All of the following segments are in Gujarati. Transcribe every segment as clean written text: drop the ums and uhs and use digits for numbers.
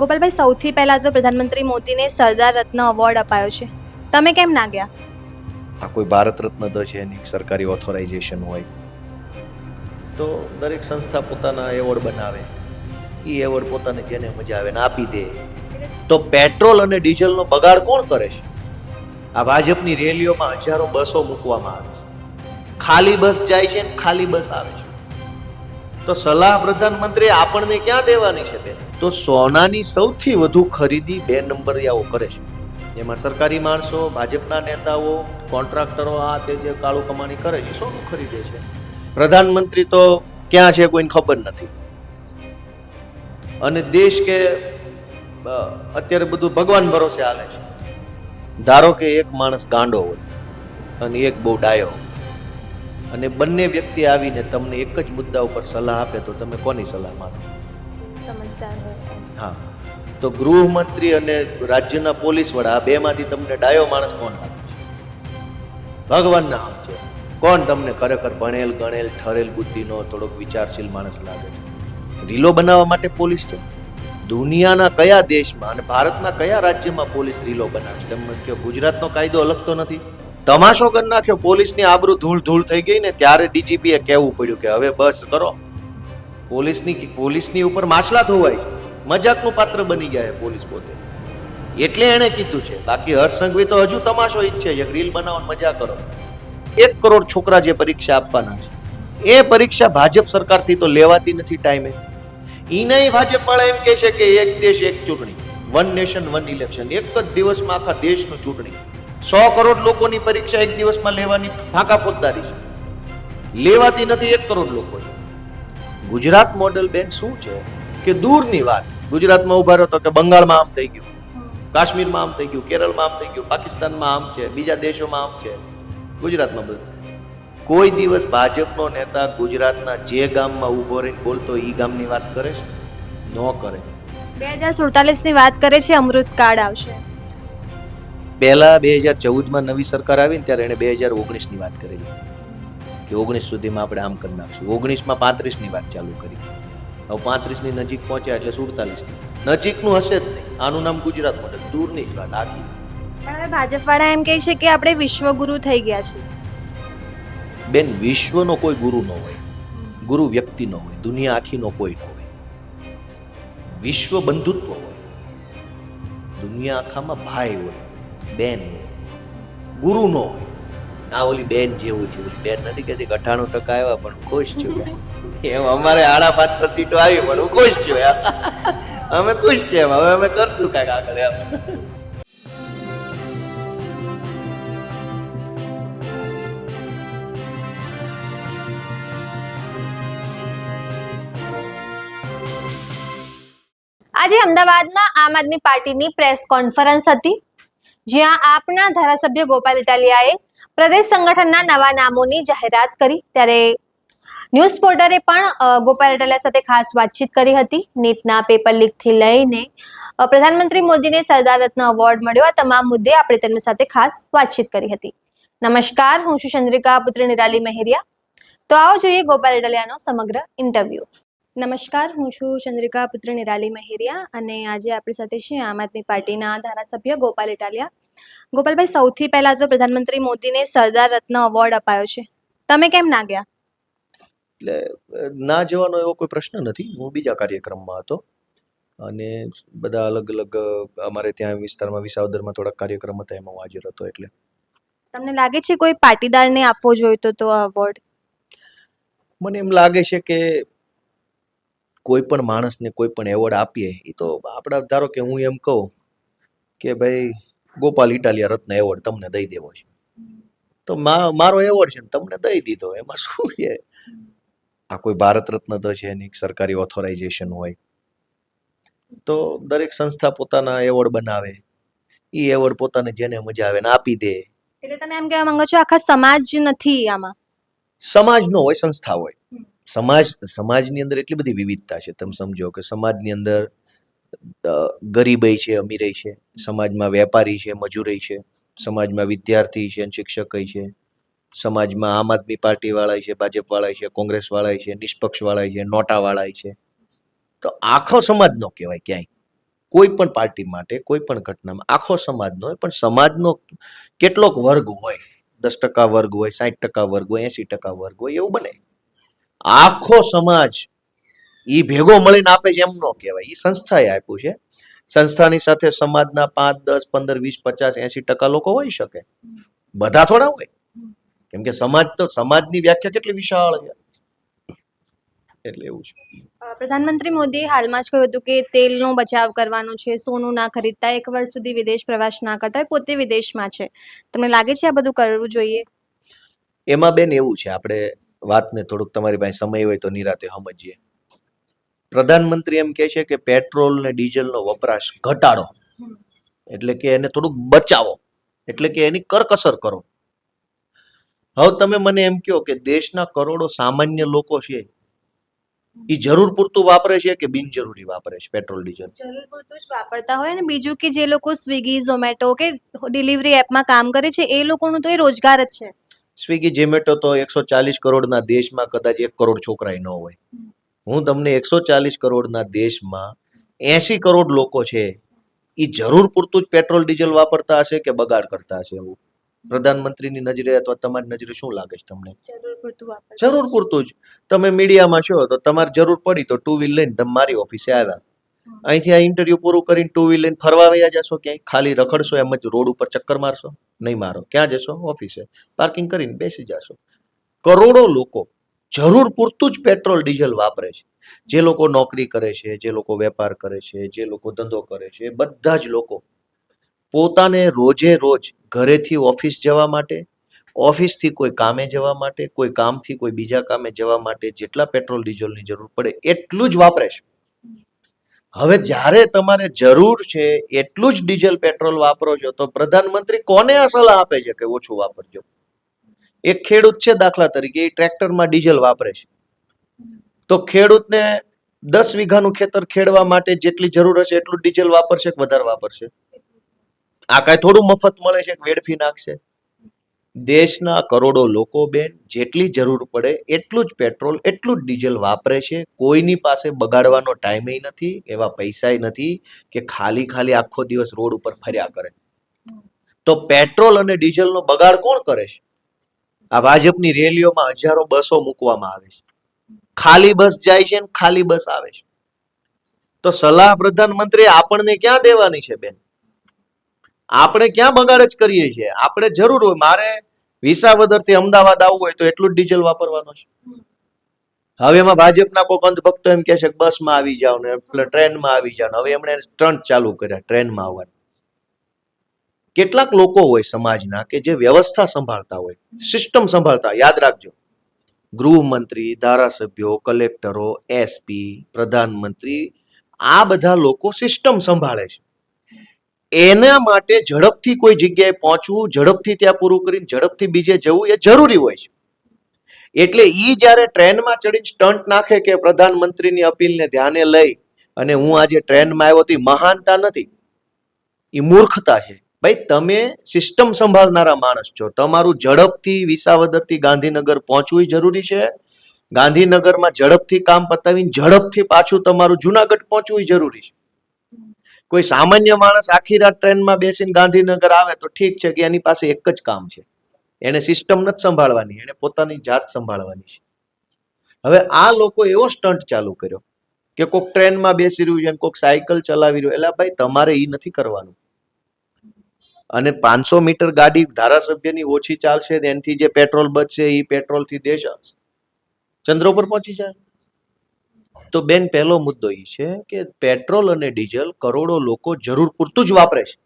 ગોપાલભાઈ, સૌથી પહેલાં તો પ્રધાનમંત્રી મોદીને સરદાર રત્ન એવોર્ડ અપાયો છે. તમે કેમ ના ગયા? આ કોઈ ભારત રત્ન તો છે એની સરકારી ઓથોરાઇઝેશન હોય તો દરેક સંસ્થા પોતાના એવોર્ડ બનાવે, એ એવોર્ડ પોતાને જેને મજા આવે ને આપી દે. તો પેટ્રોલ અને ડીઝલનો બગાડ કોણ કરે છે? આ ભાજપની રેલીઓમાં હજારો બસો મૂકવામાં આવે છે, ખાલી બસ જાય છે ને ખાલી બસ આવે છે. તો સલાહ પ્રધાનમંત્રી આપણને ક્યાં દેવાની છે બેન? તો સોનાની સૌથી વધુ ખરીદી 2 નંબરિયાઓ કરે છે. એમાં સરકારી માણસો, ભાજપના નેતાઓ, કોન્ટ્રાક્ટરો આ તે જે કાળું કમાણી કરે છે સોનું ખરીદે છે. પ્રધાનમંત્રી તો ક્યાં છે કોઈને ખબર નથી. અને દેશ કે અત્યારે બધું ભગવાન ભરોસે હાલે છે. ધારો કે એક માણસ ગાંડો હોય અને એક બહુ ડાયો હોય, અને બંને વ્યક્તિ આવીને તમને એક જ મુદ્દા ઉપર સલાહ આપે તો તમે કોની સલાહ માનો? સમજદાર હોય. હા, તો ગૃહમંત્રી અને રાજ્યના પોલીસ વડા આ બેમાંથી તમને ડાયો માણસ કોણ લાગે છે? ભગવાનના હાથ છે. કોણ તમને ખરેખર ભણેલ ગણેલ ઠરેલ બુદ્ધિનો થોડોક વિચારશીલ માણસ લાગે છે? રીલો બનાવવા માટે પોલીસ છે? દુનિયાના કયા દેશમાં અને ભારતના કયા રાજ્યમાં પોલીસ રીલો બનાવે છે? તમને કહો ગુજરાતનો કાયદો અલગ તો નથી? તમાશો કરી નાખ્યો, પોલીસની આબરૂ ધૂળ ધૂળ થઈ ગઈ ને ત્યારે ડીજીપીએ કહેવું પડ્યું કે હવે બસ કરો. પોલીસની ઉપર માછલા ધોવાય છે, મજાકનું પાત્ર બની ગયા છે પોલીસ પોતે. એટલે એણે કીધું છે. બાકી હર્ષ સંઘવી તો હજુ તમાશો ઈચ્છે છે, રીલ બનાવો મજા કરો. 1 કરોડ છોકરા જે પરીક્ષા આપવાના છે એ પરીક્ષા ભાજપ સરકારથી તો લેવાતી નથી ટાઈમે. ઈ ભાજપ વાળા એમ કહે છે કે એક દેશ એક ચૂંટણી, 1 નેશન 1 ઇલેક્શન. એક જ દિવસમાં આખા દેશનું ચૂંટણી. 100 કરોડ લોકોની પરીક્ષા એક દિવસમાં લેવાની ફાંકા ફોજદારી છે. લેવાતી નથી 1 કરોડ લોકો. ગુજરાત મોડેલ બેન શું છે કે દૂરની વાત. ગુજરાતમાં ઉભા રહો તો કે બંગાળમાં આમ થઈ ગયું, કાશ્મીરમાં આમ થઈ ગયું, કેરળમાં આમ થઈ ગયું, પાકિસ્તાનમાં આમ છે, બીજા દેશોમાં આમ છે. ગુજરાતમાં બધું. કોઈ દિવસ ભાજપનો નેતા ગુજરાતના જે ગામમાં ઊભો રહીને બોલતો એ ગામની વાત કરે છે? ન કરે. 2047ની વાત કરે છે, અમૃતકાળ આવશે. પહેલા 2014માં નવી સરકાર આવી ને ત્યારે એણે 2019ની વાત કરેલી કે 19 સુધીમાં આપણે આમ કરી નાખશું. 19માં 35ની વાત ચાલુ કરી. હવે 35ની નજીક પહોંચ્યા એટલે 47ની. નજીકનું હશે જ નહીં. આનું નામ ગુજરાત મોડેલ. દૂરની જ વાત આખી. પણ હવે ભાજપવાળા એમ કહે છે કે આપણે વિશ્વગુરુ થઈ ગયા છીએ. બેન, વિશ્વનો કોઈ ગુરુ ન હોય, ગુરુ વ્યક્તિ ન હોય, દુનિયા આખીનો કોઈ ન હોય. વિશ્વ બંધુત્વ હોય, દુનિયા આખામાં ભાઈ હોય, બેન હોય, ગુરુ ન હોય. આ ઓલી બેન જેવું છે. ઓલી બેન નથી કહેતી 98% આવ્યા પણ હું ખુશ છું. એમ અમારે 5.5-6 સીટો આવી પણ હું ખુશ છું. અમે ખુશ છીએ. હવે અમે કરશું કાંઈક આગળ. આજે અમદાવાદમાં આમ આદમી પાર્ટીની પ્રેસ કોન્ફરન્સ હતી, જ્યાં આપના ધારાસભ્ય ગોપાલ ઇટાલિયાએ પ્રદેશ સંગઠનના નવા નામોની જાહેરાત કરી. ત્યારે ન્યૂઝ પોર્ટરે પણ ગોપાલ ઇટાલિયા સાથે ખાસ વાતચીત કરી હતી. નીટના પેપર લીકથી લઈને પ્રધાનમંત્રી મોદીને સરદાર રત્ન એવોર્ડ મળ્યો, આ તમામ મુદ્દે આપણે તેમની સાથે ખાસ વાતચીત કરી હતી. નમસ્કાર, હું છું ચંદ્રિકા પુત્ર નિરાલી મહેરિયા. તો આવો જોઈએ ગોપાલ ઇટાલિયાનો સમગ્ર ઇન્ટરવ્યુ. નમસ્કાર, હું છું ચંદ્રિકા પુત્ર નિરાલી મહેરિયા અને આજે આપણી સાથે છે આમ આદમી પાર્ટીના ધારાસભ્ય ગોપાલ ઇટાલિયા. ગોપાલભાઈ, સૌથી પહેલા તો પ્રધાનમંત્રી મોદીને સરદાર રત્ન એવોર્ડ અપાયો છે. તમે કેમ ના ગયા? એટલે ના જવાનો એવો કોઈ પ્રશ્ન નથી. હું બીજા કાર્યક્રમમાં હતો અને બધા અલગ અલગ અમારે ત્યાં વિસ્તારમાં વિસાવદરમાં થોડા કાર્યક્રમ હતા, એમાં હું હાજર હતો. એટલે તમને લાગે છે કોઈ પાટીદારને આપવો જોઈતો તો એવોર્ડ? મને એમ લાગે છે કે કોઈ પણ માણસને કોઈ પણ એવોર્ડ આપીએ એ તો આપણા, ધારો કે હું એમ કહું કે ભાઈ ગોપાલ ઇટાલિયા રત્ન એવોર્ડ તમને દઈ દેવો છે, તો મારો એવોર્ડ છે ને તમને દઈ દીધો, એમાં શું છે? આ કોઈ ભારત રત્ન તો છે એની સરકારી ઓથોરાઇઝેશન હોય તો દરેક સંસ્થા પોતાના એવોર્ડ બનાવે, એ એવોર્ડ પોતાને જેને મજા આવે ને આપી દે. એટલે તમે એમ કહેવા માંગો છો આખા સમાજ નથી આમાં? સમાજ નો હોય, સંસ્થા હોય. સમાજની અંદર એટલી બધી વિવિધતા છે. તમે સમજો કે સમાજની અંદર ગરીબાઈ છે, અમીરાઈ છે, સમાજમાં વેપારી છે, મજૂરી છે, સમાજમાં વિદ્યાર્થી છે, શિક્ષક છે, સમાજમાં આમ આદમી પાર્ટી વાળા છે, ભાજપ વાળા છે, કોંગ્રેસ વાળા છે, નિષ્પક્ષ વાળા છે, નોટા વાળા છે. તો આખો સમાજ નો કહેવાય ક્યાંય. કોઈ પણ પાર્ટી માટે કોઈ પણ ઘટનામાં આખો સમાજનો હોય, પણ સમાજનો કેટલોક વર્ગ હોય, 10% વર્ગ હોય, 60% વર્ગ હોય, 80% વર્ગ હોય, એવું બને. આખો સમાજ ઈ ભેગો મળીને આપે છે એમ ન કહેવાય. ઈ સંસ્થાએ આપ્યું છે. સંસ્થાની સાથે સમાજના 5, 10, 15, 20, 50, 80% લોકો હોઈ શકે. બધા થોડા હોય, કેમ કે સમાજની વ્યાખ્યા કેટલી વિશાળ છે. એટલે એવું છે. પ્રધાનમંત્રી મોદીએ હાલમાં જ કહ્યું હતું કે તેલનો બચાવ કરવાનો છે, સોનું ના ખરીદતા, 1 વર્ષ સુધી વિદેશ પ્રવાસ ના કરતા, પોતે વિદેશમાં છે. તમને લાગે છે આ બધું કરવું જોઈએ? એમાં બેન એવું છે, આપણે વાતને થોડુંક તમારી પાસે સમય હોય તો નિરાતે સમજીએ. પ્રધાનમંત્રી એમ કહે છે કે પેટ્રોલ ને ડીઝલનો વપરાશ ઘટાડો, એટલે કે એને થોડુંક બચાવો, એટલે કે એની કરકસર કરો. હવે તમે મને એમ કહો કે દેશના કરોડો સામાન્ય લોકો છે, એ જરૂર પૂરતું વાપરે છે કે બિનજરૂરી વાપરે છે પેટ્રોલ ડીઝલ? જરૂર પૂરતું જ વાપરતા હોય ને. બીજું કે જે લોકો સ્વિગી, ઝોમેટો કે ડિલિવરી એપમાં કામ કરે છે, એ લોકોનું તો એ રોજગાર જ છે. સ્વિગી ઝોમેટો તો 140 કરોડના દેશમાં કદાચ 1 કરોડ છોકરાય ન હોય. હું તમને 140 કરોડના દેશમાં 80 કરોડ લોકો છે, એ જરૂર પૂરતું જ પેટ્રોલ ડીઝલ વાપરતા હશે કે બગાડ કરતા હશે? એવું પ્રધાનમંત્રીની નજરે અથવા તમારી નજરે શું લાગે છે તમને? જરૂર પૂરતું વાપરતા. જરૂર પૂરતું જ. તમે મીડિયામાં છો તો તમારે જરૂર પડી તો 2 વ્હીલ લઈને તમે મારી ઓફિસે આવ્યા, અહીંથી આ ઇન્ટરવ્યુ પૂરું કરીને 2 વ્હીલ લઈને ફરવા વયા જશો ક્યાંય? ખાલી રખડશો એમ જ રોડ ઉપર ચક્કર મારશો? નહીં મારો. ક્યાં જશો? ઓફિસે પાર્કિંગ કરીને બેસી જશો. કરોડો લોકો જરૂર પૂરતું જ પેટ્રોલ ડીઝલ વાપરે છે. જે લોકો નોકરી કરે છે, જે લોકો વેપાર કરે છે, જે લોકો ધંધો કરે છે, બધા જ લોકો પોતાને રોજે રોજ ઘરેથી ઓફિસ જવા માટે, ઓફિસથી કોઈ કામે જવા માટે, કોઈ કામથી કોઈ બીજા કામે જવા માટે જેટલા પેટ્રોલ ડીઝલની જરૂર પડે એટલું જ વાપરે છે. હવે જ્યારે તમારે જરૂર છે એટલું જ ડીઝલ પેટ્રોલ વાપરો છો, તો પ્રધાનમંત્રી કોને આ સલાહ આપે છે કે ઓછું વાપરજો? એક ખેડૂત છે દાખલા તરીકે, એ ટ્રેક્ટરમાં ડીઝલ વાપરે છે, તો ખેડૂતને 10 વીઘાનું ખેતર ખેડવા માટે જેટલી જરૂર હશે એટલું ડીઝલ વાપરશે કે વધારે વાપરશે? આ કાંઈ થોડું મફત મળે છે કે વેડફી નાખશે? દેશના કરોડો લોકો બેન જેટલી જરૂર પડે એટલું જ પેટ્રોલ, એટલું જ ડીઝલ વાપરે છે. કોઈની પાસે બગાડવાનો ટાઈમે નથી, એવા પૈસાય નથી કે ખાલી ખાલી આખો દિવસ રોડ ઉપર ફર્યા કરે. તો પેટ્રોલ અને ડીઝલનો બગાડ કોણ કરે છે? આ ભાજપની રેલીઓમાં હજારો બસો મૂકવામાં આવે છે, ખાલી બસ જાય છે ને ખાલી બસ આવે છે. તો સલાહ પ્રધાનમંત્રી આપણને ક્યાં દેવાની છે બેન? આપણે ક્યાં બગાડ જ કરીએ છીએ? આપણે જરૂર હોય, મારે વિસાવદરથી અમદાવાદ આવવું હોય તો એટલું જ ડીઝલ વાપરવાનું છે. હવે એમાં ભાજપના કોઈક અંધભક્તો એમ કહે છે કે બસમાં આવી જાવ ને ટ્રેનમાં આવી જાવ. હવે એમણે સ્ટન્ટ ચાલુ કર્યા ટ્રેનમાં આવવાનું. કેટલાક લોકો હોય સમાજના કે જે વ્યવસ્થા સંભાળતા હોય, સિસ્ટમ સંભાળતા. યાદ રાખજો, ગૃહમંત્રી, ધારાસભ્યો, કલેક્ટરો, એસપી, પ્રધાનમંત્રી, આ બધા લોકો સિસ્ટમ સંભાળે છે. એના માટે ઝડપથી કોઈ જગ્યાએ પહોંચવું, ઝડપથી ત્યાં પૂરું કરીને ઝડપથી બીજે જવું એ જરૂરી હોય છે. એટલે ઈ જ્યારે ટ્રેનમાં ચડીને સ્ટન્ટ નાખે કે પ્રધાનમંત્રીની અપીલને ધ્યાને લઈ અને હું આજે ટ્રેનમાં આવ્યો, તો મહાનતા નથી, એ મૂર્ખતા છે. ભાઈ, તમે સિસ્ટમ સંભાળનારા માણસ છો, તમારું ઝડપથી વિસાવદરથી ગાંધીનગર પહોંચવું જરૂરી છે. ગાંધીનગરમાં ઝડપથી કામ પતાવીને ઝડપથી પાછું તમારું જુનાગઢ પહોંચવું જરૂરી છે. કોઈ સામાન્ય માણસ આખી રાત ટ્રેનમાં બેસીને ગાંધીનગર આવે તો ઠીક છે કે એની પાસે એક જ કામ છે, એને સિસ્ટમ નથી સંભાળવાની, એને પોતાની જાત સંભાળવાની છે. હવે આ લોકો એવો સ્ટન્ટ ચાલુ કર્યો કે કોઈક ટ્રેનમાં બેસી રહ્યું છે, કોઈક સાયકલ ચલાવી રહ્યું. એટલે ભાઈ, તમારે એ નથી કરવાનું. અને 500 મીટર ગાડી ધારાસભ્યની ઓછી ચાલશે, એનાથી જે પેટ્રોલ બચશે એ પેટ્રોલથી દેશ ચંદ્ર ઉપર પહોંચી જાય. તો બેન, પહેલો મુદ્દો એ છે કે પેટ્રોલ અને ડીઝલ કરોડો લોકો જરૂર પૂરતું જ વાપરે છે.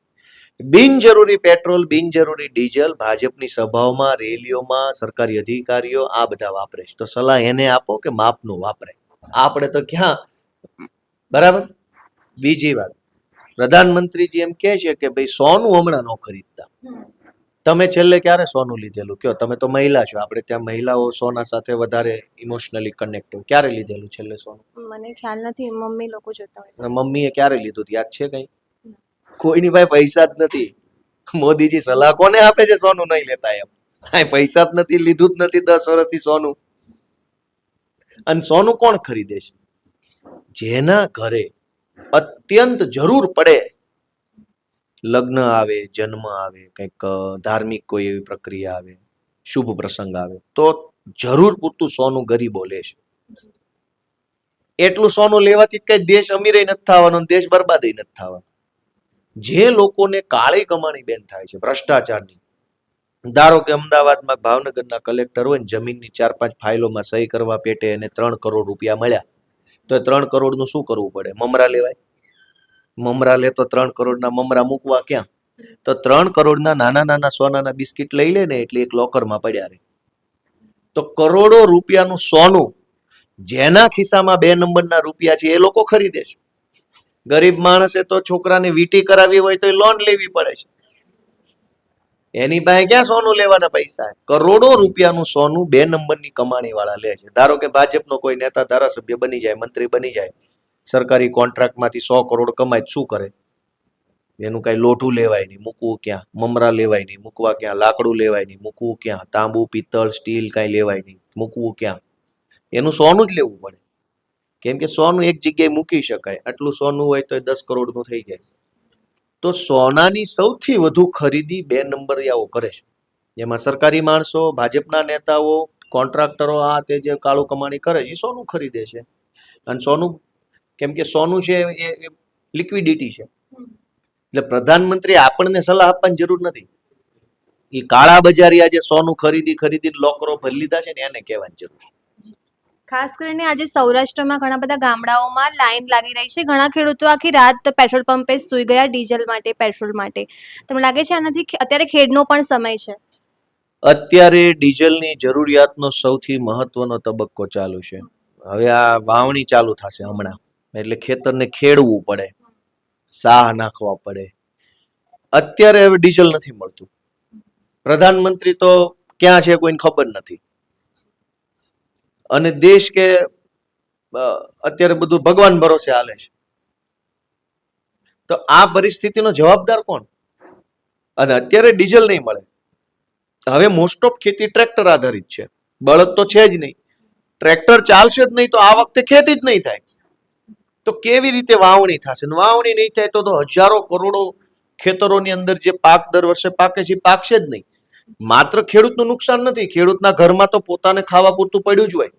બિનજરૂરી પેટ્રોલ, બિનજરૂરી ડીઝલ ભાજપની સભાઓમાં, રેલીઓમાં સરકારી અધિકારીઓ આ બધા વાપરે છે. તો સલાહ એને આપો કે માપનું વાપરે. આપણે તો ક્યાં, બરાબર. બીજી વાત, પ્રધાનમંત્રીજી એમ કહે છે કે ભાઈ સોનું હમણાં ન ખરીદતા. તમે છેલ્લે ક્યારે સોનું લીધેલું? કયો, તમે તો મહિલા છો, આપણે ત્યાં મહિલાઓ સોના સાથે વધારે ઇમોશનલી કનેક્ટ હોય. ક્યારે લીધેલું છેલ્લે સોનું? મને ખ્યાલ નથી, મમ્મી લોકો જોતા હોય. મમ્મીએ ક્યારે લીધું યાદ છે કઈ? કોઈની પાસે પૈસા જ નથી. મોદીજી સલાહ કોને આપે છે સોનું નહીં લેતા? એમ કાંઈ પૈસા જ નથી, લીધું જ નથી 10 વર્ષથી સોનું. અને સોનું કોણ ખરીદે છે? જેના ઘરે અત્યંત જરૂર પડે, લગ્ન આવે, જન્મ આવે, કંઈક ધાર્મિક કોઈ એવી પ્રક્રિયા આવે, શુભ પ્રસંગ આવે, તો જરૂર પૂરતું સોનું ગરીબો લે છે. એટલું સોનું લેવાથી કઈ દેશ અમીર નથી થવાનો, દેશ બરબાદ નથી થવાનો. જે લોકોને કાળી કમાણી બેન થાય છે ભ્રષ્ટાચારની, ધારો કે અમદાવાદમાં ભાવનગરના કલેક્ટર હોય ને, જમીનની 4-5 ફાઇલોમાં સહી કરવા પેટે એને 3 કરોડ રૂપિયા મળ્યા, તો 3 કરોડનું શું કરવું પડે? મમરા લેવાય. મમરા લે તો 3 કરોડના મમરા મૂકવા ક્યાં? તો 3 કરોડના નાના નાના સોનાના બિસ્કિટ લઈ લે ને, એટલે એક લોકરમાં પડ્યા રહે. તો કરોડો રૂપિયાનું સોનું જેના ખિસ્સામાં 2 નંબરના રૂપિયા છે એ લોકો ખરીદે છે. ગરીબ માણસે તો છોકરાને વીટી કરાવી હોય તો લોન લેવી પડે છે. એની પાસે ક્યાં સોનું લેવાના પૈસા? કરોડો રૂપિયાનું સોનું 2 નંબરની કમાણી વાળા લે છે. ધારો કે ભાજપનો કોઈ નેતા ધારાસભ્ય બની જાય, મંત્રી બની જાય, સરકારી કોન્ટ્રાક્ટમાંથી 100 કરોડ કમાય, શું કરે? એનું કઈ લોઢું લેવાય નહીં, મૂકવું ક્યાં? મમરા લેવાય નહીં, મૂકવા ક્યાં? લાકડું લેવાય નહીં, મૂકવું ક્યાં? તાંબુ, પિત્તળ, સ્ટીલ કઈ લેવાય નહીં, મૂકવું ક્યાં? એનું સોનું જ લેવું પડે. કેમ કે સોનું એક જગ્યાએ મૂકી શકાય, આટલું સોનું હોય તો 10 કરોડનું થઈ જાય. તો સોનાની સૌથી વધુ ખરીદી 2 નંબરિયાઓ કરે છે. એમાં સરકારી માણસો, ભાજપના નેતાઓ, કોન્ટ્રાક્ટરો, આ તે જે કાળું કમાણી કરે છે એ સોનું ખરીદે છે. અને સોનું, કેમ કે સોનું છે એ લિક્વિડિટી છે, એટલે પ્રધાનમંત્રી આપણને સલાહ આપવાની જરૂર નથી. એ કાળા બજારિયા જે સોનું ખરીદી લોકરો ભરી લીધા છે ને, એને કહેવાની જરૂર છે. ખાસ કરીને આજે સૌરાષ્ટ્રમાં ઘણા બધા ગામડાઓમાં લાઈન લાગી રહી છે. ઘણા ખેડૂતો આખી રાત પેટ્રોલ પંપે સૂઈ ગયા ડીઝલ માટે, પેટ્રોલ માટે. તમને લાગે છે આનાથી અત્યારે ખેડનો પણ સમય છે? અત્યારે ડીઝલની જરૂરિયાતનો સૌથી મહત્વનો તબક્કો ચાલુ છે. હવે આ વાવણી ચાલુ થશે હમણાં, એટલે ખેતરને ખેડવું પડે, સાહ નાખવા પડે. અત્યારે હવે ડીઝલ નથી મળતું. પ્રધાનમંત્રી તો ક્યાં છે કોઈને ખબર નથી. અને દેશ કે અત્યારે બધું ભગવાન ભરોસે હાલે છે. તો આ પરિસ્થિતિનો જવાબદાર કોણ? અને અત્યારે ડીઝલ નહીં મળે. હવે મોસ્ટ ઓફ ખેતી ટ્રેક્ટર આધારિત છે. બળદ તો છે જ નહીં. ટ્રેક્ટર ચાલશે જ નહીં તો આ વખતે ખેતી જ નહીં થાય. તો કેવી રીતે વાવણી થશે? વાવણી નહીં થાય તો હજારો કરોડો ખેતરોની અંદર જે પાક દર વર્ષે પાકે છે એ પાકશે જ નહીં. માત્ર ખેડૂતનું નુકસાન નથી, ખેડૂતના ઘરમાં તો પોતાને ખાવા પૂરતું પડ્યું જ હોય.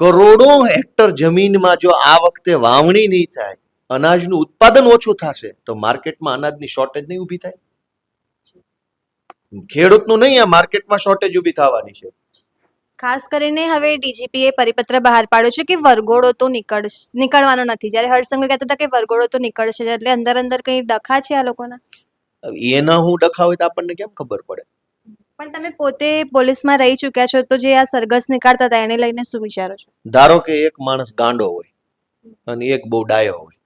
કરોડો હેક્ટર જમીનમાં જો આ વખતે વાવણી નહીં થાય, અનાજનું ઉત્પાદન ઓછું થશે, તો માર્કેટમાં અનાજની શોર્ટેજ નહીં ઊભી થાય. ખેડૂતનું નહીં, આ માર્કેટમાં શોર્ટેજ ઊભી થવાની છે. ખાસ કરીને હવે ડીજીપીએ પરિપત્ર બહાર પાડ્યો છે કે વરઘોડો તો નીકળવાનો નથી. જ્યારે હર્ષસંઘવી કહેતા હતા કે વરઘોડો તો નીકળશે, એટલે અંદર કઈ ડખા છે આ લોકોના? એના હું ડખા હોય તો આપણને કેમ ખબર પડે? પણ તમે પોતે પોલીસમાં રહી ચૂક્યા છો, તો જે આ સરઘસ નીકાળતા હતા એને લઈને શું વિચારો છો? ધારો કે એક માણસ ગાંડો હોય અને એક બહુ ડાયો હોય,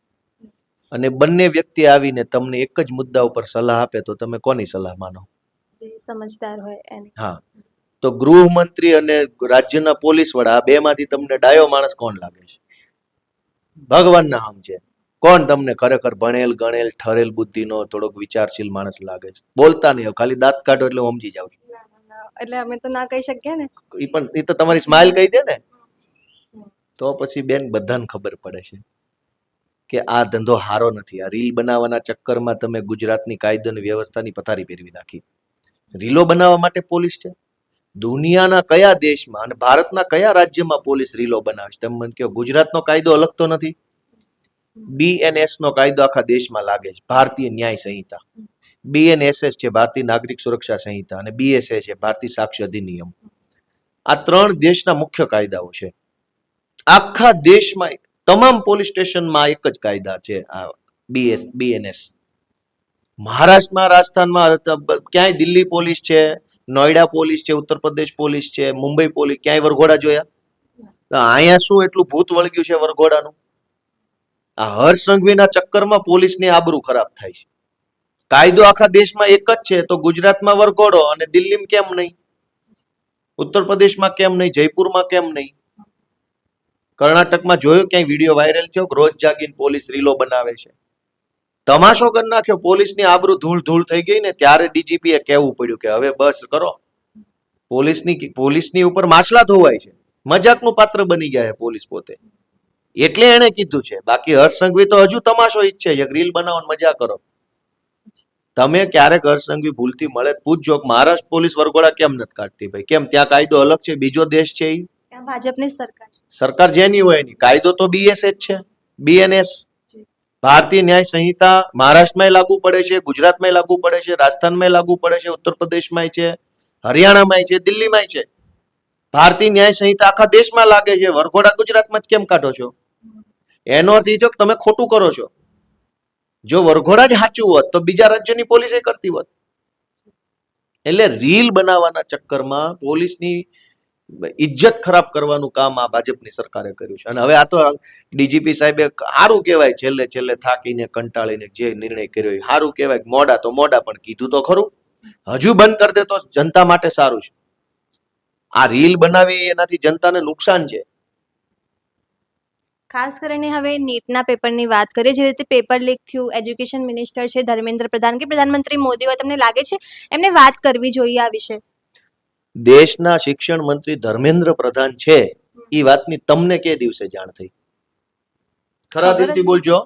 અને બંને વ્યક્તિ આવીને તમને એક જ મુદ્દા ઉપર સલાહ આપે, તો તમે કોની સલાહ માનો? સમજદાર હોય એની. હા, તો ગૃહમંત્રી અને રાજ્યના પોલીસ વડા, આ બેમાંથી તમને ડાયો માણસ કોણ લાગે છે? ભગવાનના હમ છે. કોણ તમને ખરેખર ભણેલ ગણેલ ઠરેલ બુદ્ધિનો થોડોક વિચારશીલ માણસ લાગે છે? બોલતા નહીં, ખાલી દાંત કાઢો એટલે હું સમજી જાઉં છું. એટલે અમે તો ના કહી શકીએ ને. એ તો તમારી સ્માઇલ કહી દે ને. તો પછી બેન બધાને ખબર પડે છે કે આ ધંધો હારો નથી. આ રીલ બનાવવાના ચક્કરમાં તમે ગુજરાતની કાયદો અને વ્યવસ્થાની પથારી ફેરવી નાખી. રીલો બનાવવા માટે પોલીસ છે? દુનિયાના કયા દેશમાં અને ભારતના કયા રાજ્યમાં પોલીસ રીલો બનાવે છે? તમે મને કહો, ગુજરાતનો કાયદો અલગ તો નથી? BNS નો કાયદો આખા દેશમાં લાગે છે, ભારતીય ન્યાય સંહિતા. BNSS છે ભારતીય નાગરિક સુરક્ષા સંહિતા, અને BSA છે ભારતીય સાક્ષ્ય અધિનિયમ. આ 3 દેશના મુખ્ય કાયદાઓ છે. આખા દેશમાં તમામ પોલીસ સ્ટેશનમાં એક જ કાયદા છે, આ BNS. મહારાષ્ટ્રમાં, રાજસ્થાનમાં, ક્યાંય દિલ્હી પોલીસ છે, નોઈડા પોલીસ છે, ઉત્તર પ્રદેશ પોલીસ છે, મુંબઈ પોલીસ, ક્યાંય વરઘોડા જોયા? અહીંયા શું એટલું ભૂત વળગ્યું છે વરઘોડાનું? આ હર્ષસંઘવીના ચક્કરમાં પોલીસની આબરૂ ખરાબ થાય છે. કાયદો આખા દેશમાં એક જ છે, તો ગુજરાતમાં વરઘોડો અને દિલ્હીમાં કેમ નહીં? ઉત્તર પ્રદેશમાં કેમ નહીં? જયપુરમાં કેમ નહીં? કર્ણાટકમાં જોયો ક્યાંય વિડીયો વાયરલ થયો? રોજ જાગીને પોલીસ રીલો બનાવે છે. તમાશો કરી નાખ્યો. પોલીસની આબરૂ ધૂળ થઈ ગઈ ને, ત્યારે ડીજીપીએ કહેવું પડ્યું કે હવે બસ કરો. પોલીસની ઉપર માછલા ધોવાય છે. મજાકનું પાત્ર બની ગયા છે પોલીસ પોતે. એટલે એણે કીધું છે. બાકી હર્ષ સંઘવી તો હજુ તમાશો ઈચ્છે છે રીલ બનાવો ને મજા કરો. તમે ક્યારેક હર્ષ સંઘવી ભૂલથી મળે તો પૂછજો કે મહારાષ્ટ્ર પોલીસ વરઘોડા કેમ નથી કાઢતી ભાઈ? કેમ? ત્યાં કાયદો અલગ છે, બીજો દેશ છે. ઈ ત્યાં ભાજપની સરકાર છે. સરકાર જેની હોય એની કાયદો તો બીએસ જ છે, બીએનએસ. ભારતીય ન્યાય સંહિતા મહારાષ્ટ્રમાં લાગુ પડે છે, ગુજરાતમાં લાગુ પડે છે, રાજસ્થાનમાં લાગુ પડે છે, ઉત્તર પ્રદેશમાં છે, હરિયાણામાં છે, દિલ્હીમાં છે. ભારતીય ન્યાય સંહિતા આખા દેશમાં લાગે છે. વરઘોડા ગુજરાતમાં જ કેમ કાઢો છો? એનો અર્થ એ છે કે તમે ખોટું કરો છો. જો વરઘોડા જ સાચું હોત તો બીજા રાજ્યની પોલીસ કરતી હોત. એટલે રીલ બનાવવાના ચક્કરમાં પોલીસની ઇજ્જત ખરાબ કરવાનું કામ આ ભાજપની સરકારે કર્યું છે. અને હવે આ તો ડીજીપી સાહેબે સારું કહેવાય, છેલ્લે છેલ્લે થાકીને કંટાળીને જે નિર્ણય કર્યો એ સારું કહેવાય. મોડા તો મોડા, પણ કીધું તો ખરું. હજુ બંધ કરી દે તો જનતા માટે સારું છે. આ રીલ બનાવી એનાથી જનતાને નુકસાન છે. ખાસ કરીને હવે નીટના પેપરની વાત કરીએ. જે રીતે પેપર લીક થયું, એજ્યુકેશન મિનિસ્ટર છે ધર્મેન્દ્ર પ્રધાન કે પ્રધાનમંત્રી મોદી હોય, તમને લાગે છે એમને વાત કરવી જોઈએ આ વિશે? દેશના શિક્ષણ મંત્રી ધર્મેન્દ્ર પ્રધાન છે એ વાતની તમને કે દિવસે જાણ થઈ? ખરા દિલથી બોલજો.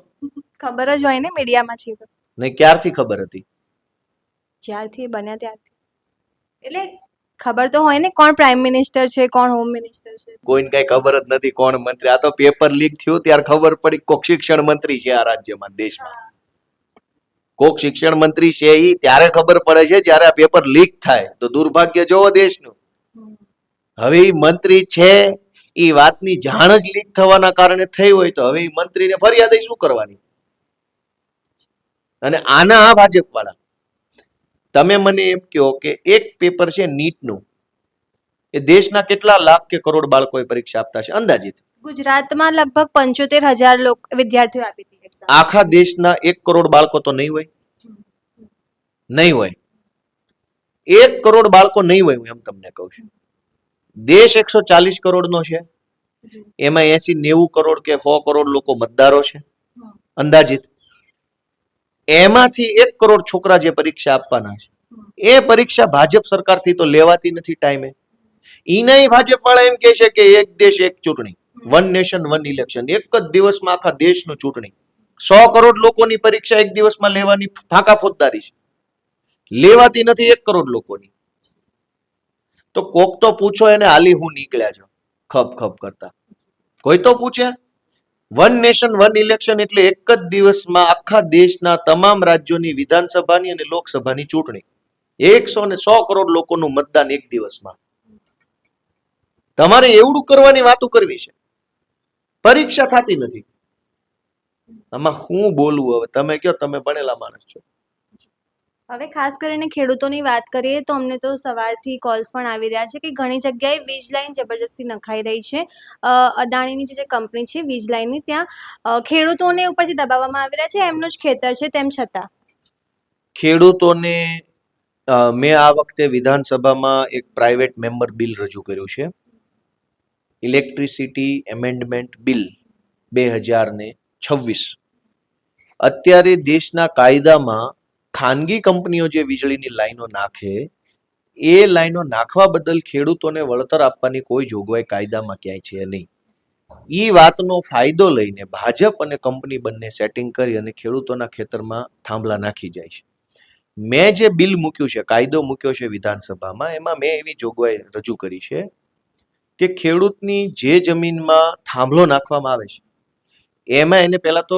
ખબર જ હોય ને, મીડિયામાં છે તો. નહીં, ક્યારથી ખબર હતી? જ્યારથી બન્યા ત્યારથી. એટલે ખબર તો હોય ને કોણ પ્રાઇમ મિનિસ્ટર છે, કોણ હોમ મિનિસ્ટર છે. કોઈને કઈ ખબર જ નથી કોણ મંત્રી. આ તો પેપર લીક થયું ત્યારે ખબર પડી કોક શિક્ષણ મંત્રી છે આ રાજ્યમાં, દેશમાં. કોક શિક્ષણ મંત્રી છે ઈ ત્યારે ખબર પડે છે જ્યારે આ પેપર લીક થાય. તો દુર્ભાગ્ય જોવો દેશનું. હવે ઈ મંત્રી છે, ઈ વાતની જાણ જ લીક થવાના કારણે થઈ હોય તો હવે ઈ મંત્રીને ફરિયાદ શું કરવાની? અને આના આ ભાજપ વાળા, તમે મને એમ કહો કે એક પેપર છે નીટનું, એ દેશના કેટલા લાખ કે કરોડ બાળકોએ પરીક્ષા આપતા છે અંદાજિત? ગુજરાતમાં લગભગ 75,000 વિદ્યાર્થીઓ આપી હતી એક્ઝામ. આખા દેશના 1 કરોડ બાળકો તો નહીં હોય? નહીં હોય. 1 કરોડ બાળકો નહીં હોય, હું એમ તમને કહું છું. દેશ 140 કરોડનો છે, એમાં 80-90 કરોડ કે 100 કરોડ લોકો મતદારો છે અંદાજિત. એમાંથી 1 કરોડ છોકરા જે પરીક્ષા આપવાના છે, એ પરીક્ષા ભાજપ સરકારથી તો લેવાતી નથી ટાઈમે. ઈનાય ભાજપ વાળા એમ કહે છે કે એક દેશ એક ચૂંટણી, વન નેશન વન ઇલેક્શન. એક જ દિવસમાં આખા દેશનું ચૂંટણી. 100 કરોડ લોકોની પરીક્ષા એક દિવસમાં લેવાની ફાંકા ફોજદારી છે. લેવાતી નથી 1 કરોડ લોકોની. તો કોક તો પૂછો એને હાલી હું નીકળ્યા છો ખપ ખપ કરતા? કોઈ તો પૂછે? વન નેશન વન ઇલેક્શન એટલે એક જ દિવસમાં આખા દેશના તમામ રાજ્યોની વિધાનસભાની અને લોકસભાની ચૂંટણી. 100 કરોડ લોકોનું મતદાન એક દિવસમાં. તમારે એવડું કરવાની વાતો કરવી છે, પરીક્ષા થતી નથી. આમાં હું બોલવું હવે? તમે કહો, તમે ભણેલા માણસ છો. હવે ખાસ કરીને ખેડૂતોની વાત કરીએ તો અમને તો સવારથી કોલ્સ પણ આવી રહ્યા છે કે ઘણી જગ્યાએ વીજ લાઈન જબરજસ્તી નખાઈ રહી છે. અદાણીની જે કંપની છે વીજ લાઈનની, ત્યાં ખેડૂતોને ઉપરથી દબાવવામાં આવી રહ્યા છે. એમનું જ ખેતર છે તેમ છતાં ખેડૂતોને મેં આ વખતે વિધાનસભામાં એક પ્રાઇવેટ મેમ્બર બિલ રજૂ કર્યું છે, ઇલેક્ટ્રિસિટી એમેન્ડમેન્ટ બિલ 2026. અત્યારે દેશના કાયદામાં ખાનગી કંપનીઓ જે વીજળીની લાઈનો નાખે, એ લાઈનો નાખવા બદલ ખેડૂતોને વળતર આપવાની કોઈ જોગવાઈ કાયદામાં ક્યાંય છે નહીં. ઈ વાતનો ફાયદો લઈને ભાજપ અને કંપની બંને સેટિંગ કરી અને ખેડૂતોના ખેતરમાં થાંભલા નાખી જાય છે. મેં જે બિલ મૂક્યું છે, કાયદો મૂક્યો છે વિધાનસભામાં, એમાં મેં એવી જોગવાઈ રજૂ કરી છે કે ખેડૂતની જે જમીનમાં થાંભલો નાખવામાં આવે છે એમાં એને પહેલા તો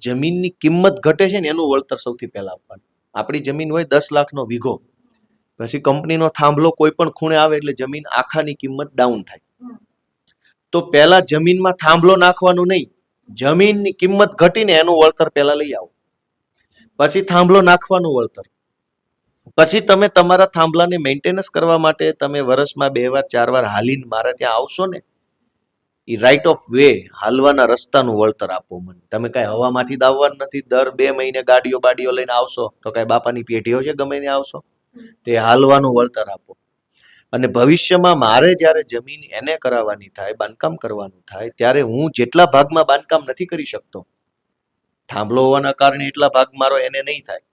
જમીનની કિંમત ઘટે છે ને એનું વળતર સૌથી પહેલા આપવાનું. આપણી જમીન હોય 10 લાખનો વીઘો, પછી કંપનીનો થાંભલો કોઈ પણ ખૂણે આવે એટલે જમીન આખાની કિંમત ડાઉન થાય. તો પહેલા જમીનમાં થાંભલો નાખવાનું નહીં, જમીનની કિંમત ઘટીને એનું વળતર પહેલા લઈ આવો, પછી થાંભલો નાખવાનું વળતર. પછી તમે તમારા થાંભલાને મેન્ટેનન્સ કરવા માટે તમે વર્ષમાં 2 વાર 4 વાર હાલીને મારે ત્યાં આવશો ને, એ રાઇટ ઓફ વે હાલવાના રસ્તાનું વળતર આપો મને. તમે કાંઈ હવામાંથી દાવવાનું નથી. દર 2 મહિને ગાડીઓ લઈને આવશો તો કાંઈ બાપાની પેઢીઓ છે ગમે ત્યાં આવશો? તે હાલવાનું વળતર આપો. અને ભવિષ્યમાં મારે જ્યારે જમીન એને કરાવવાની થાય, બાંધકામ કરવાનું થાય, ત્યારે હું જેટલા ભાગમાં બાંધકામ નથી કરી શકતો, થાંભલો હોવાના કારણે એટલા ભાગ મારો એને નહીં થાય,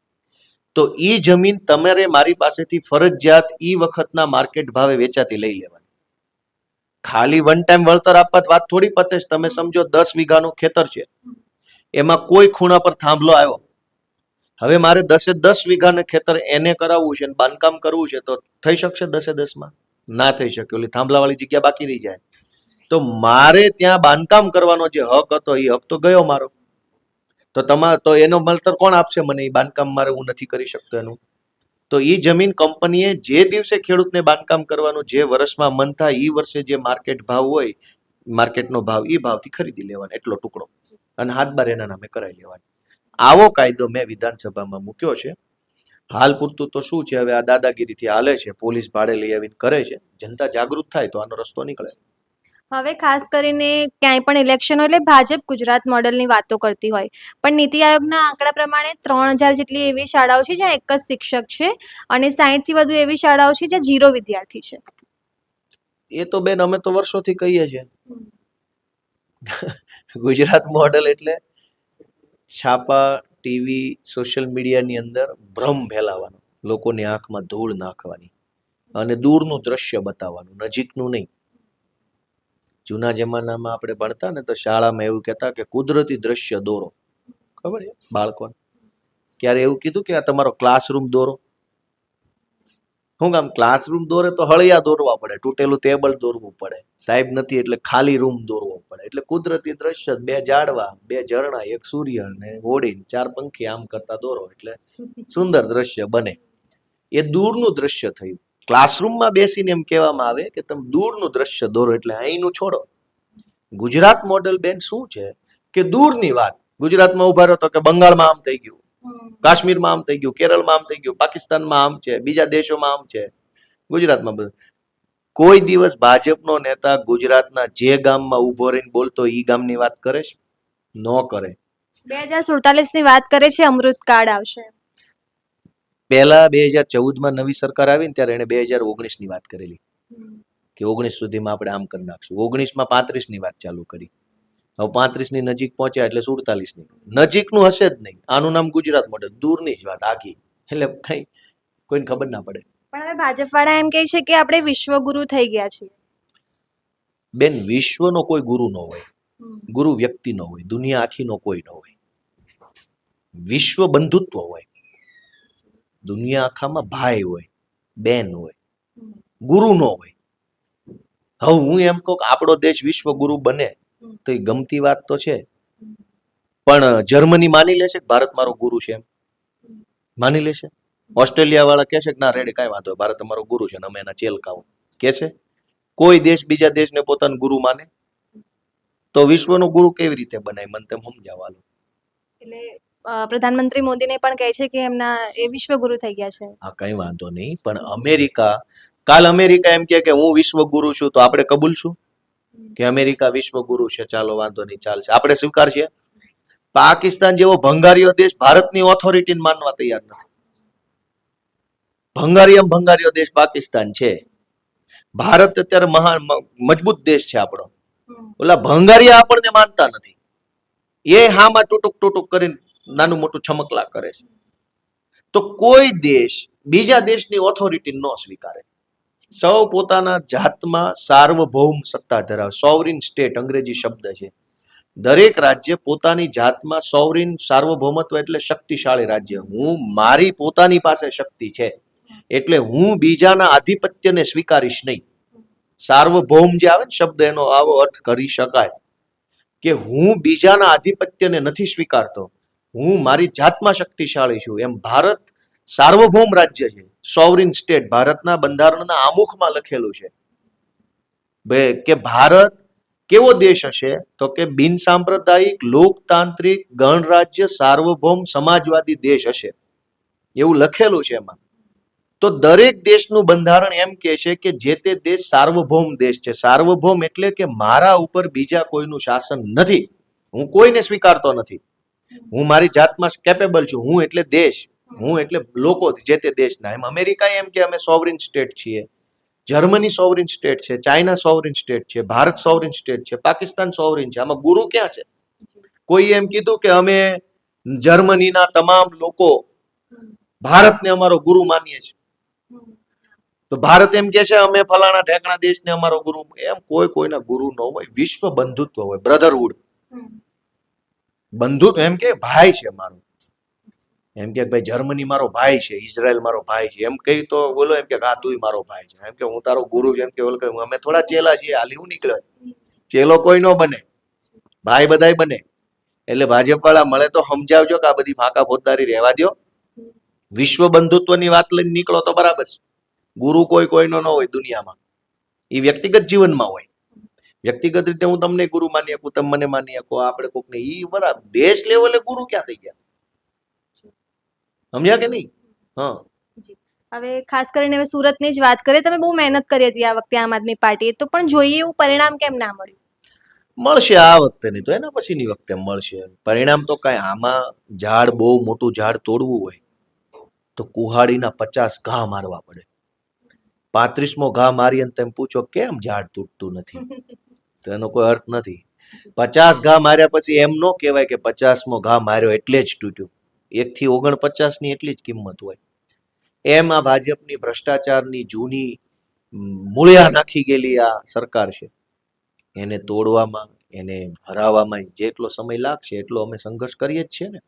તો ઈ જમીન તમારે મારી પાસેથી ફરજિયાત ઈ વખતના માર્કેટ ભાવે વેચાતી લઈ લેવાની. ખાલી વન ટાઈમ વળતર આપવા વાત થોડી પતે છે. તમે સમજો 10 વીઘાનું ખેતર છે, એમાં કોઈ ખૂણા પર થાંભલો આવ્યો, હવે મારે 10 વીઘાને ખેતર એને કરાવવું છે, બાંધકામ કરવું છે, તો થઈ શકશે 10 ના થઈ શકે. ઓલી થાંભલાવાળી જગ્યા બાકી રહી જાય. તો મારે ત્યાં બાંધકામ કરવાનો જે હક હતો એ હક તો ગયો મારો. તો એનો વળતર કોણ આપશે મને? એ બાંધકામ મારે હું નથી કરી શકતો એનું. તો એ જમીન કંપનીએ જે દિવસે ખેડૂતને બાંધકામ કરવાનું, જે વર્ષમાં મન થાય એ વર્ષે જે માર્કેટ ભાવ હોય, માર્કેટનો ભાવ, એ ભાવથી ખરીદી લેવાનો એટલો ટુકડો, અને હાથ બાર એના નામે કરાવી લેવાનો. આવો કાયદો મેં વિધાનસભામાં મૂક્યો છે. હાલ પૂરતું તો શું છે, હવે આ દાદાગીરીથી હાલે છે, પોલીસ ભાડે લઈ આવીને કરે છે. જનતા જાગૃત થાય તો આનો રસ્તો નીકળે. હવે ખાસ કરીને ક્યાંય પણ ઇલેક્શન હોય એટલે ભાજપ ગુજરાત મોડલની વાતો કરતી હોય, પણ નીતિ આયોગના આંકડા પ્રમાણે 3000 જેટલી એવી શાળાઓ છે જ્યાં એક જ શિક્ષક છે અને 60 થી વધુ એવી શાળાઓ છે જ્યાં 0 વિદ્યાર્થી છે. એ તો બેન અમે તો વર્ષોથી કહીએ છીએ. ગુજરાત મોડલ એટલે છાપા, ટીવી, સોશિયલ મીડિયાની અંદર ભ્રમ ફેલાવવાનો, લોકોની આંખમાં ધૂળ નાખવાની અને દૂરનું દ્રશ્ય બતાવવાનું, નજીકનું નહીં. જૂના જમાનામાં આપણે ભણતા ને તો શાળામાં એવું કહેતા કે કુદરતી દ્રશ્ય દોરો. ખબર છે બાળકોને? ક્યારે એવું કીધું કે આ તમારો ક્લાસરૂમ દોરો? શું કામ? ક્લાસરૂમ દોરે તો હળિયા દોરવા પડે, તૂટેલું ટેબલ દોરવું પડે, સાહેબ નથી એટલે ખાલી રૂમ દોરવો પડે. એટલે કુદરતી દ્રશ્ય 2 ઝાડવા, 2 ઝરણા, 1 સૂર્ય ને હોડીને 4 પંખી આમ કરતા દોરો એટલે સુંદર દ્રશ્ય બને. એ દૂરનું દ્રશ્ય થયું. ક્લાસરૂમમાં બેસીને એમ કહેવામાં આવે કે તમે દૂરનું દ્રશ્ય દોરો, એટલે અહીંનું છોડો. ગુજરાત મોડેલ બેન શું છે કે દૂરની વાત. ગુજરાતમાં ઉભા રહ્યો તો કે બંગાળમાં આમ થઈ ગયું, કાશ્મીરમાં આમ થઈ ગયું, કેરળમાં આમ થઈ ગયું, પાકિસ્તાનમાં આમ છે, બીજા દેશોમાં આમ છે. ગુજરાતમાં બધું. કોઈ દિવસ ભાજપનો નેતા ગુજરાતના જે ગામમાં ઉભો રહીને બોલતો ઈ ગામની વાત કરે છે? ન કરે. 2047 ની વાત કરે છે, અમૃત કાર્ડ આવશે. પહેલા 2014માં નવી સરકાર આવી ને ત્યારે એને 2019 ની વાત કરેલી કે 19 સુધીમાં આપણે આમ કરી નાખશું. 19માં 35 ની વાત ચાલુ કરી. હવે 35 ની નજીક પહોંચ્યા એટલે 47 ની. નજીકનું હશે જ નહીં. આનું નામ ગુજરાત મોડેલ. દૂરની જ વાત આઘી. એટલે કઈ કોઈને ખબર ના પડે. પણ હવે ભાજપ વાળા એમ કહે છે કે આપણે વિશ્વગુરુ થઈ ગયા છીએ. બેન, વિશ્વનો કોઈ ગુરુ ન હોય, ગુરુ વ્યક્તિ ન હોય, દુનિયા આખીનો કોઈ ન હોય. વિશ્વ બંધુત્વ હોય, દુનિયા આખામાં ભાઈ હોય, બેન હોય, ગુરુ ન હોય. હવે હું એમ કહું કે આપણો દેશ વિશ્વગુરુ બને તો એ ગમતી વાત તો છે, પણ જર્મની માની લેશે કે ભારત મારો ગુરુ છે? એમ માની લેશે? ઓસ્ટ્રેલિયા વાળા કહેશે કે ના રેડી, કાંઈ વાંધો, ભારત અમારો ગુરુ છે ને અમે એના ચેલકાઓ કહેશે? કોઈ દેશ બીજા દેશને પોતાનું ગુરુ માને? તો વિશ્વનો ગુરુ કેવી રીતે બનાય? મને તેમ સમજાવવાનું. એટલે પ્રધાનમંત્રી મોદીને પણ કહે છે કે એમના એ વિશ્વગુરુ થઈ ગયા છે. આ કઈ વાંધો નહીં, પણ કાલ અમેરિકા એમ કે હું વિશ્વગુરુ છું તો આપણે કબૂલશું કે અમેરિકા વિશ્વગુરુ છે? ચાલો વાંધો નહીં, ચાલશે, આપણે સ્વીકારશે? પાકિસ્તાન જેવો ભંગારીયો દેશ ભારતની ઓથોરિટીને માનવા તૈયાર નથી. ભંગારીયો દેશ પાકિસ્તાન છે. ભારત અત્યારે મહાન મજબૂત દેશ છે આપણો. ઓલા ભંગારીયા આપણને માનતા નથી. એ હામાં ટૂટુક કરીને નાનું મોટું છમકલા કરે છે. તો કોઈ દેશ બીજા દેશની ઓથોરિટી ન સ્વીકારે. સૌ પોતાના જાતમાં સાર્વભૌમ સત્તા ધરાવે. સોવરિન સ્ટેટ અંગ્રેજી શબ્દ છે. દરેક રાજ્ય પોતાની જાતમાં સોવરિન, સાર્વભૌમત્વ એટલે શક્તિશાળી રાજ્ય. હું મારી પોતાની પાસે શક્તિ છે એટલે હું બીજાના આધિપત્યને સ્વીકારીશ નહીં. સાર્વભૌમ જે આવે ને શબ્દ, એનો આવો અર્થ કરી શકાય કે હું બીજાના આધિપત્યને નથી સ્વીકારતો, હું મારી જાતમાં શક્તિશાળી છું. એમ ભારત સાર્વભૌમ રાજ્ય છે, સોવરિન સ્ટેટ. ભારતના બંધારણના આમુખમાં લખેલું છે કે ભારત કેવો દેશ હશે? તો કે બિન સાંપ્રદાયિક, લોકતાંત્રિક, ગણરાજ્ય, સાર્વભૌમ, સમાજવાદી દેશ હશે, એવું લખેલું છે એમાં. તો દરેક દેશનું બંધારણ એમ કહે છે કે જે તે દેશ સાર્વભૌમ દેશ છે. સાર્વભૌમ એટલે કે મારા ઉપર બીજા કોઈનું શાસન નથી, હું કોઈને સ્વીકારતો નથી, હું મારી જાતમાં કેપેબલ છું. હું એટલે દેશ, હું એટલે લોકો જે તે દેશના. એમ અમેરિકા એમ કે અમે સોવરિન સ્ટેટ છીએ, જર્મની સોવરિન સ્ટેટ છે, ચાઇના સોવરિન સ્ટેટ છે, ભારત સોવરિન સ્ટેટ છે, પાકિસ્તાન સોવરિન છે. આમાં ગુરુ ક્યાં છે? કોઈ એમ કીધું કે અમે જર્મનીના તમામ લોકો ભારતને અમારો ગુરુ માનીએ છીએ? તો ભારત એમ કે છે અમે ફલાણા ઢેકણા દેશને અમારો ગુરુ, એમ કોઈના ગુરુ ન હોય. વિશ્વ બંધુત્વ હોય, બ્રધરહુડ. બંધુત્વ એમ કે ભાઈ છે મારો, એમ કે ભાઈ જર્મની મારો ભાઈ છે, ઇઝરાયલ મારો ભાઈ છે, એમ કહી તો બોલો એમ કે હા તું મારો ભાઈ છે, એમ કે હું તારો ગુરુ છું, એમ કે બોલો અમે થોડા ચેલા છીએ, હાલી હું નીકળ્યો. ચેલો કોઈ નો બને, ભાઈ બધાય બને. એટલે ભાજપ વાળા મળે તો સમજાવજો કે આ બધી ફાંકા ફોજદારી રહેવા દો. વિશ્વ બંધુત્વની વાત લઈને નીકળો તો બરાબર છે. ગુરુ કોઈનો ન હોય દુનિયામાં, એ વ્યક્તિગત જીવનમાં હોય. વ્યક્તિગત રીતે હું તમને ગુરુ માની શકું, તમે મને માની શકો, આપણે કોકને ઈ બરાબર. દેશ લેવલે ગુરુ ક્યાં થઈ ગયા? સમજ્યા કે નહીં? હા. હવે ખાસ કરીને હવે સુરતની જ વાત કરીએ, તમે બહુ મહેનત કરી હતી આ વખતે આમ આદમી પાર્ટીએ, તો પણ જોઈએ એવું પરિણામ કેમ ના મળ્યું? મળશે આ વખતે, નહીં તો એના પછીની વખતે મળશે પરિણામ. તો કઈ આમાં ઝાડ બહુ મોટું ઝાડ તોડવું હોય તો કુહાડીના 50 ઘા મારવા પડે. 35મો ઘા મારી અને તમે પૂછો કેમ ઝાડ તૂટતું નથી, તો એનો કોઈ અર્થ નથી. 50 ઘા માર્યા પછી એમ ન કહેવાય કે 50મો ઘા માર્યો એટલે જ તૂટ્યું. 1 થી 49 ની એટલી જ કિંમત હોય. એમ આ ભાજપની ભ્રષ્ટાચારની જૂની મૂળિયા નાખી ગયેલી આ સરકાર છે, એને તોડવામાં, એને હરાવવામાં જેટલો સમય લાગશે એટલો અમે સંઘર્ષ કરીએ જ છીએ ને.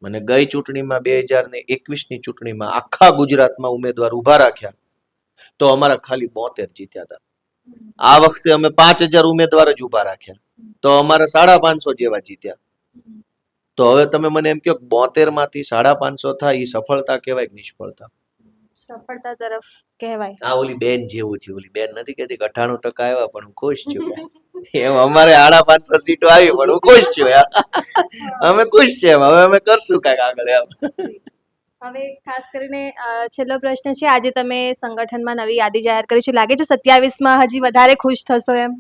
મને ગઈ ચૂંટણીમાં 2021ની ચૂંટણીમાં આખા ગુજરાતમાં ઉમેદવાર ઉભા રાખ્યા તો અમારા ખાલી 72 જીત્યા હતા. આ વખતે અમે 5000 ઉમેદવાર જ ઉભા રાખ્યા તો અમારા 550 જેવા જીત્યા. તો હવે તમે મને એમ કહો 72 માંથી 550 થાય એ સફળતા કહેવાય કે નિષ્ફળતા? સફળતા તરફ કહેવાય. આ ઓલી બેન જેવું થયું. ઓલી બેન નથી કહેતી 98% આવ્યા પણ હું ખુશ છું. એમ અમારે 550 સીટો આવી પણ હું ખુશ છું. અમે ખુશ છે, હવે અમે કરશું કઈક આગળ. એમ હવે ખાસ કરીને છેલ્લો પ્રશ્ન છે, આજે તમે સંગઠનમાં નવી યાદી જાહેર કરી છે, લાગે છે 27માં હજી વધારે ખુશ થશો એમ?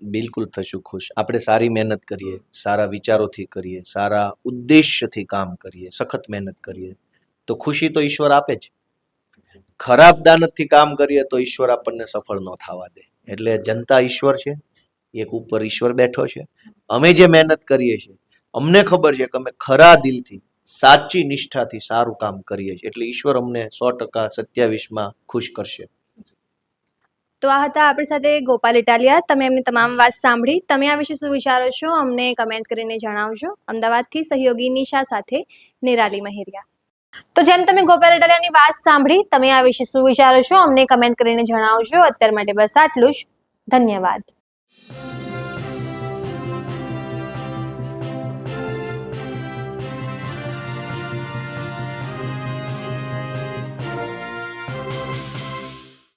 બિલકુલ થશું ખુશ. આપણે સારી મહેનત કરીએ, સારા વિચારોથી કરીએ, સારા ઉદ્દેશ્યથી કામ કરીએ, સખત મહેનત કરીએ તો ખુશી તો ઈશ્વર આપે જ. ખરાબ દાનતથી કામ કરીએ તો ઈશ્વર આપણને સફળ ન થવા દે. એટલે જનતા ઈશ્વર છે, એક ઉપર ઈશ્વર બેઠો છે. અમે જે મહેનત કરીએ છીએ અમને ખબર છે કે અમે ખરા દિલથી, સાચી નિષ્ઠાથી સારું કામ કરીએ છીએ, એટલે ઈશ્વર અમને 100% 27માં ખુશ કરશે. તો આ હતા આપણી સાથે ગોપાલ ઇટાલિયા. તમે એમની તમામ વાત સાંભળી. તમે આ વિશે શું વિચારો છો અમને કમેન્ટ કરીને જણાવજો. અમદાવાદથી સહયોગી નિશા સાથે નિરાલી મહેરિયા. તો જેમ તમે ગોપાલ ઇટાલિયાની વાત સાંભળી, તમે આ વિશે શું વિચારો છો અમને કમેન્ટ કરીને જણાવજો. અત્યાર માટે બસ આટલું જ. ધન્યવાદ.